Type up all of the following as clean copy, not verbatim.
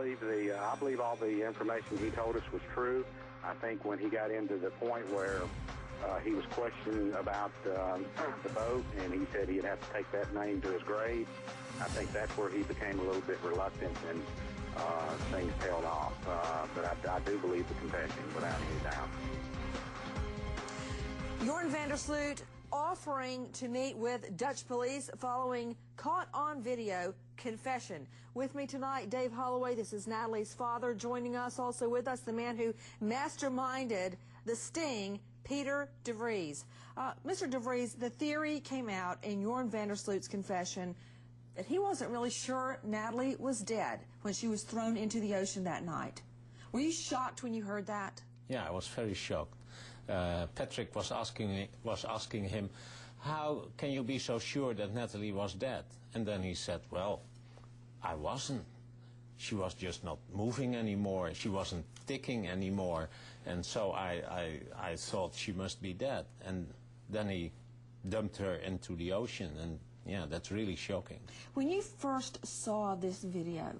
I believe all the information he told us was true. I think when he got into the point where he was questioning about the boat, and he said he'd have to take that name to his grave, I think that's where he became a little bit reluctant and things tailed off. But I do believe the confession without any doubt. Joran van der Sloot offering to meet with Dutch police following caught on video confession. With me tonight, Dave Holloway. This is Natalee's father. Joining us, also with us, the man who masterminded the sting, Peter de Vries. Mr. de Vries, the theory came out in Joran van der Sloot's confession that he wasn't really sure Natalee was dead when she was thrown into the ocean that night. Were you shocked when you heard that? Yeah, I was very shocked. Patrick was asking him, how can you be so sure that Natalee was dead? And then he said, well, I wasn't. She was just not moving anymore. She wasn't ticking anymore. And so I thought she must be dead. And then he dumped her into the ocean. And yeah, that's really shocking. When you first saw this video,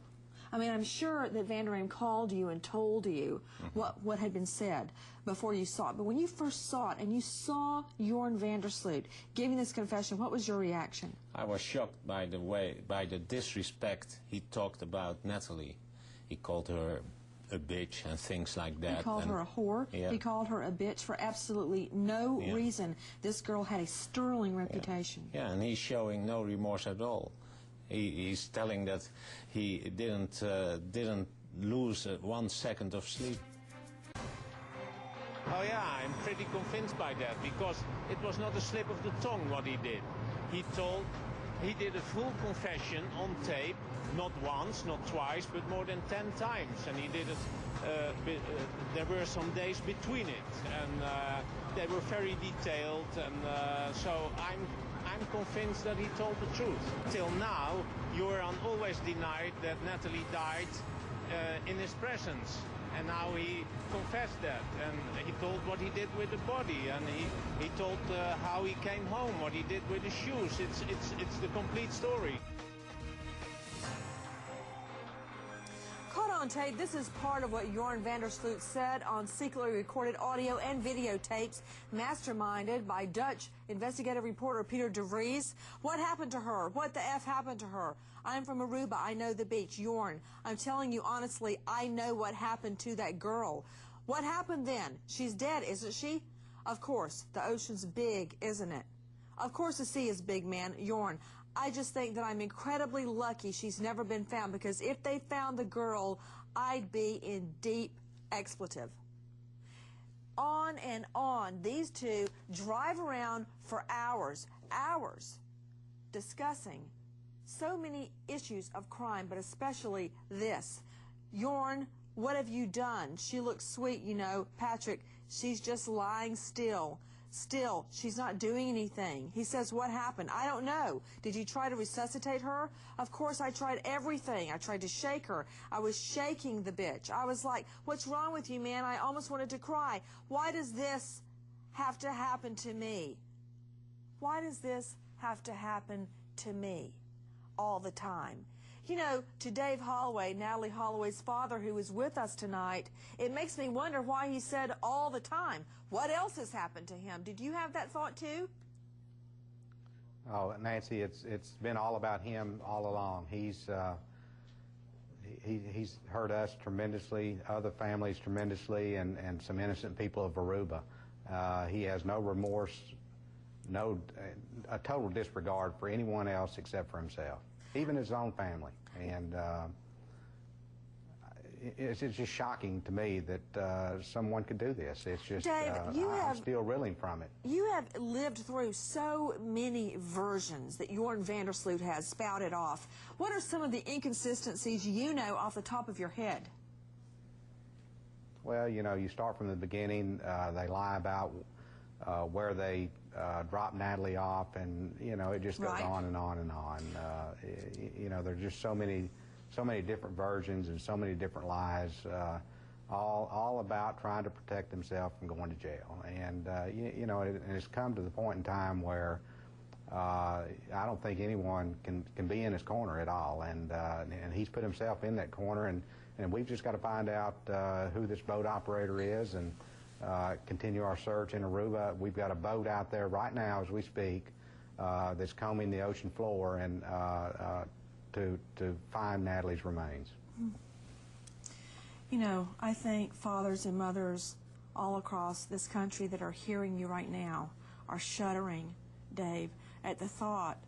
I mean, I'm sure that Van der Rijm called you and told you what had been said before you saw it. But when you first saw it and you saw Joran van der Sloot giving this confession, what was your reaction? I was shocked by the disrespect he talked about Natalee. He called her a bitch and things like that. He called her a whore. Yeah. He called her a bitch for absolutely no reason. This girl had a sterling reputation. Yeah, and he's showing no remorse at all. He's telling that he didn't lose 1 second of sleep. Oh yeah, I'm pretty convinced by that, because it was not a slip of the tongue what he did. He did a full confession on tape, not once, not twice, but more than 10 times, and he did it. There were some days between it, and they were very detailed, and so I'm convinced that he told the truth. Till now, Joran always denied that Natalee died in his presence, and now he confessed that, and he told what he did with the body, and he told how he came home, what he did with the shoes. It's the complete story. Caught on tape, this is part of what Joran van der Sloot said on secretly recorded audio and videotapes, masterminded by Dutch investigative reporter Peter de Vries. What happened to her? What the F happened to her? I'm from Aruba. I know the beach. Joran, I'm telling you honestly, I know what happened to that girl. What happened then? She's dead, isn't she? Of course. The ocean's big, isn't it? Of course the sea is big, man. Joran, I just think that I'm incredibly lucky she's never been found, because if they found the girl, I'd be in deep expletive. On and on, these two drive around for hours, discussing so many issues of crime, but especially this. Joran, what have you done? She looks sweet, you know. Patrick, she's just lying still. Still, she's not doing anything. He says, what happened? I don't know. Did you try to resuscitate her? Of course, I tried everything. I tried to shake her. I was shaking the bitch. I was like, what's wrong with you, man? I almost wanted to cry. Why does this have to happen to me? Why does this have to happen to me all the time? You know, to Dave Holloway, Natalee Holloway's father, who is with us tonight, it makes me wonder why he said all the time. What else has happened to him? Did you have that thought too? Oh, Nancy, it's been all about him all along. He's hurt us tremendously, other families tremendously, and some innocent people of Aruba. He has no remorse, a total disregard for anyone else except for himself, even his own family. And it's just shocking to me that someone could do this. It's just, Dave, I'm still reeling from it. You have lived through so many versions that Joran van der Sloot has spouted off. What are some of the inconsistencies you know off the top of your head? Well, you know, you start from the beginning. They lie about where they dropped Natalee off, and you know, it just goes on and on and on. You know, there's just so many different versions and so many different lies, all about trying to protect themselves from going to jail. And you know, it's come to the point in time where I don't think anyone can be in his corner at all, and he's put himself in that corner, and we've just got to find out who this boat operator is and continue our search in Aruba. We've got a boat out there right now as we speak that's combing the ocean floor and to find Natalee's remains. You know, I think fathers and mothers all across this country that are hearing you right now are shuddering, Dave, at the thought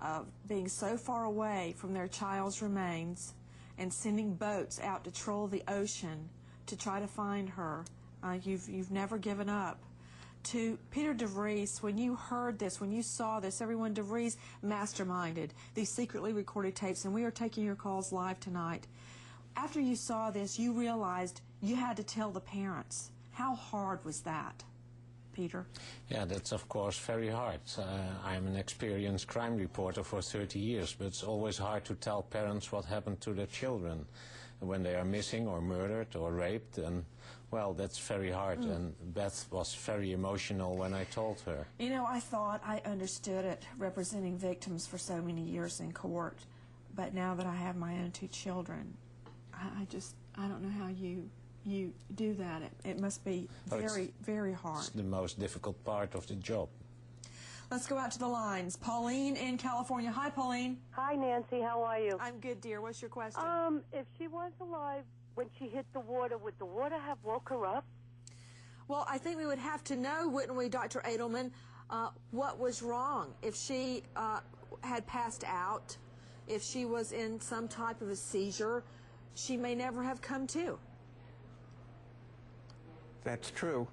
of being so far away from their child's remains and sending boats out to troll the ocean to try to find her. You've never given up. To Peter DeVries, when you heard this, when you saw this, everyone, DeVries masterminded these secretly recorded tapes, and we are taking your calls live tonight. After you saw this, you realized you had to tell the parents. How hard was that, Peter? Yeah, that's of course very hard. I'm an experienced crime reporter for 30 years, but it's always hard to tell parents what happened to their children when they are missing or murdered or raped, and well, that's very hard, and Beth was very emotional when I told her. You know, I thought I understood it, representing victims for so many years in court, but now that I have my own 2 children, I don't know how you do that. It must be very, very hard. It's the most difficult part of the job. Let's go out to the lines. Pauline in California. Hi, Pauline. Hi, Nancy. How are you? I'm good, dear. What's your question? If she was alive when she hit the water, would the water have woke her up? Well, I think we would have to know, wouldn't we, Dr. Edelman, what was wrong. If she had passed out, if she was in some type of a seizure, she may never have come to. That's true.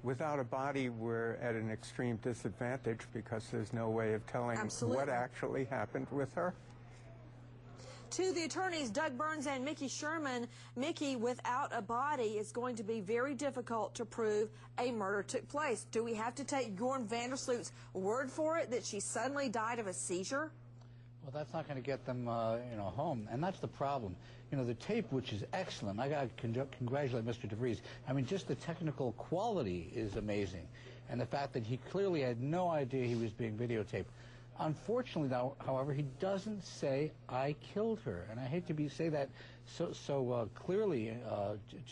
Without a body, we're at an extreme disadvantage because there's no way of telling what actually happened with her. To the attorneys, Doug Burns and Mickey Sherman, Mickey, without a body, it's going to be very difficult to prove a murder took place. Do we have to take Joran Vandersloot's word for it that she suddenly died of a seizure? Well, that's not going to get them, home, and that's the problem. You know, the tape, which is excellent, I got to congratulate Mr. DeVries. I mean, just the technical quality is amazing, and the fact that he clearly had no idea he was being videotaped. Unfortunately, now, however, he doesn't say, I killed her, and I hate to say that so clearly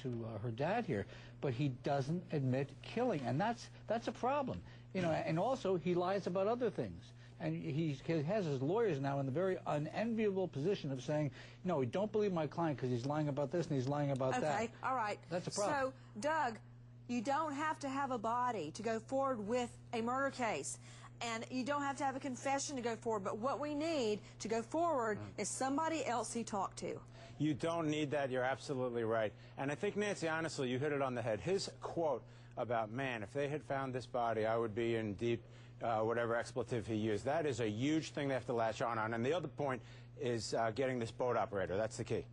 to her dad here, but he doesn't admit killing, and that's a problem. You know, and also he lies about other things. And he has his lawyers now in the very unenviable position of saying, no, we don't believe my client because he's lying about this and he's lying about that. Okay, all right. That's a problem. So, Doug, you don't have to have a body to go forward with a murder case. And you don't have to have a confession to go forward. But what we need to go forward is somebody else he talked to. You don't need that. You're absolutely right. And I think, Nancy, honestly, you hit it on the head. His quote about, man, if they had found this body, I would be in deep... whatever expletive he used. That is a huge thing they have to latch on. And the other point is getting this boat operator. That's the key.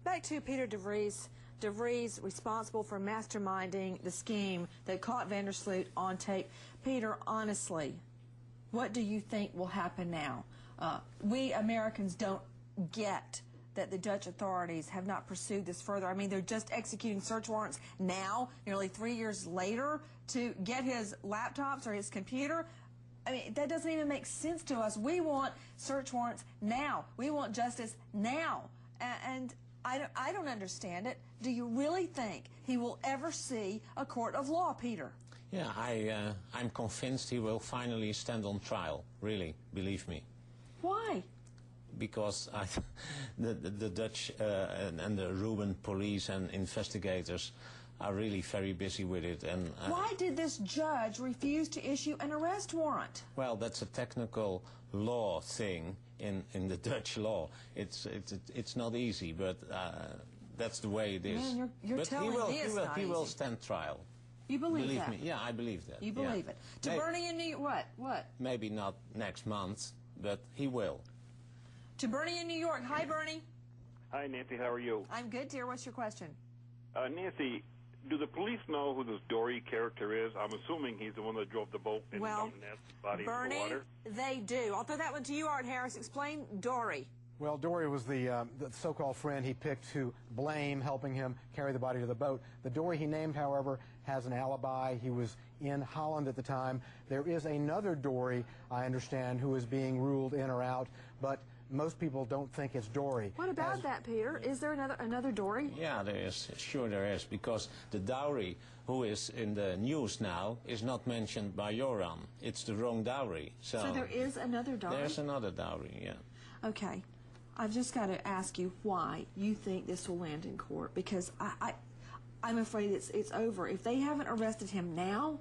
Back to Peter DeVries. DeVries responsible for masterminding the scheme that caught Vandersloot on tape. Peter, honestly, what do you think will happen now? We Americans don't get that the Dutch authorities have not pursued this further. I mean, they're just executing search warrants now, nearly 3 years later, to get his laptops or his computer. I mean, that doesn't even make sense to us. We want search warrants now. We want justice now. And I don't understand it. Do you really think he will ever see a court of law, Peter? Yeah, I'm convinced he will finally stand on trial, really, believe me. Why? Because the Dutch and the Ruben police and investigators are really very busy with it. And why did this judge refuse to issue an arrest warrant? Well, that's a technical law thing in the Dutch law. It's not easy, but that's the way it is. Man, you're but telling me it's not he will easy. stand trial. You believe that? Me. Yeah, I believe that. You believe it. To Bernie in New York, what? Maybe not next month, but he will. To Bernie in New York. Hi, Bernie. Hi, Nancy. How are you? I'm good, dear. What's your question? Nancy, do the police know who this Dory character is? I'm assuming he's the one that drove the boat and dumped Nasty's body in the water. Bernie, they do. I'll throw that one to you, Art Harris. Explain Dory. Well, Dory was the so-called friend he picked to blame, helping him carry the body to the boat. The Dory he named, however, has an alibi. He was in Holland at the time. There is another Dory, I understand, who is being ruled in or out, but most people don't think it's Dory. What about that, Peter? Is there another Dory? Yeah, there is. Sure there is, because the dowry who is in the news now is not mentioned by Joran. It's the wrong dowry. So there is another dowry? There's another dowry, yeah. Okay. I've just got to ask you why you think this will land in court, because I'm afraid it's over. If they haven't arrested him now,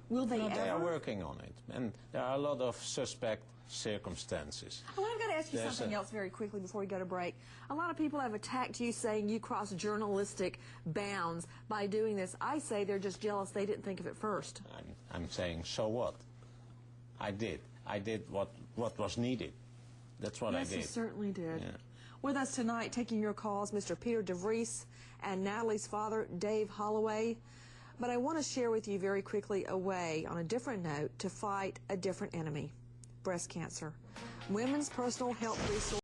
will they ever? They are working on it, and there are a lot of suspect circumstances. Well, I've got to ask you something else very quickly before we go to break. A lot of people have attacked you, saying you crossed journalistic bounds by doing this. I say they're just jealous they didn't think of it first. I'm saying, so what? I did. I did what was needed. That's what I did. Yes, you certainly did. Yeah. With us tonight, taking your calls, Mr. Peter Vries and Natalee's father, Dave Holloway. But I want to share with you very quickly a way, on a different note, to fight a different enemy, breast cancer. Women's Personal Health Resource